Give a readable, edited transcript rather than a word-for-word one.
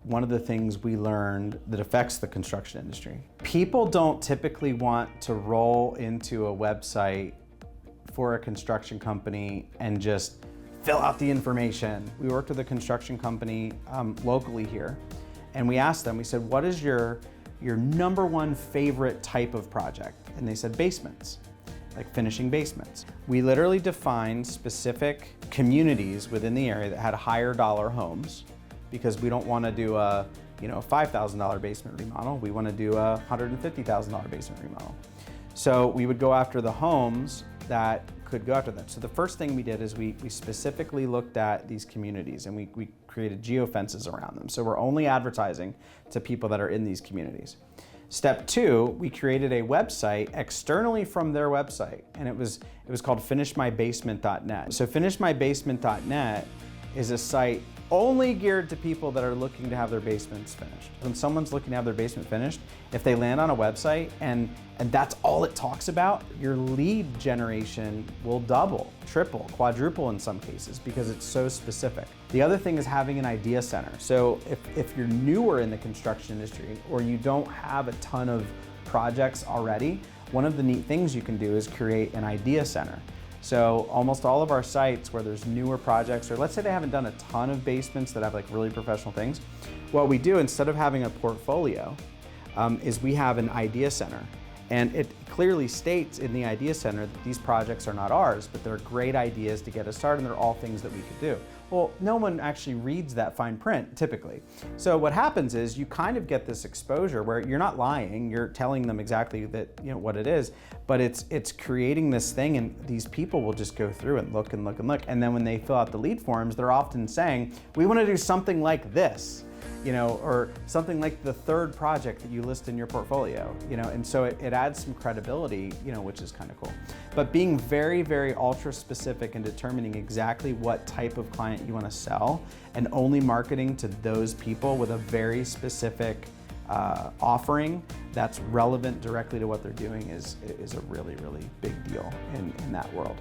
one of the things we learned that affects the construction industry. People don't typically want to roll into a website for a construction company and just fill out the information. We worked with a construction company locally here, and we asked them, we said, what is your number one favorite type of project? And they said basements, like finishing basements. We literally defined specific communities within the area that had higher dollar homes, because we don't want to do a $5,000 basement remodel. We want to do a $150,000 basement remodel. So we would go after the homes that could go after them. So the first thing we did is we specifically looked at these communities, and we created geofences around them. So we're only advertising to people that are in these communities. Step two, we created a website externally from their website, and it was called finishmybasement.net. So finishmybasement.net is a site only geared to people that are looking to have their basements finished. When someone's looking to have their basement finished, if they land on a website and that's all it talks about, your lead generation will double, triple, quadruple in some cases, because it's so specific. The other thing is having an idea center. So if you're newer in the construction industry or you don't have a ton of projects already, one of the neat things you can do is create an idea center. So almost all of our sites where there's newer projects, or let's say they haven't done a ton of basements that have like really professional things, what we do instead of having a portfolio is we have an idea center. And it clearly states in the idea center that these projects are not ours, but they're great ideas to get us started, and they're all things that we could do. Well, no one actually reads that fine print typically. So what happens is you kind of get this exposure where you're not lying, you're telling them exactly that, what it is, but it's creating this thing, and these people will just go through and look and look and look. And then when they fill out the lead forms, they're often saying, we want to do something like this. Or something like the third project that you list in your portfolio, and so it adds some credibility, which is kind of cool. But being very, very ultra specific and determining exactly what type of client you want to sell, and only marketing to those people with a very specific offering that's relevant directly to what they're doing is a really, really big deal in that world.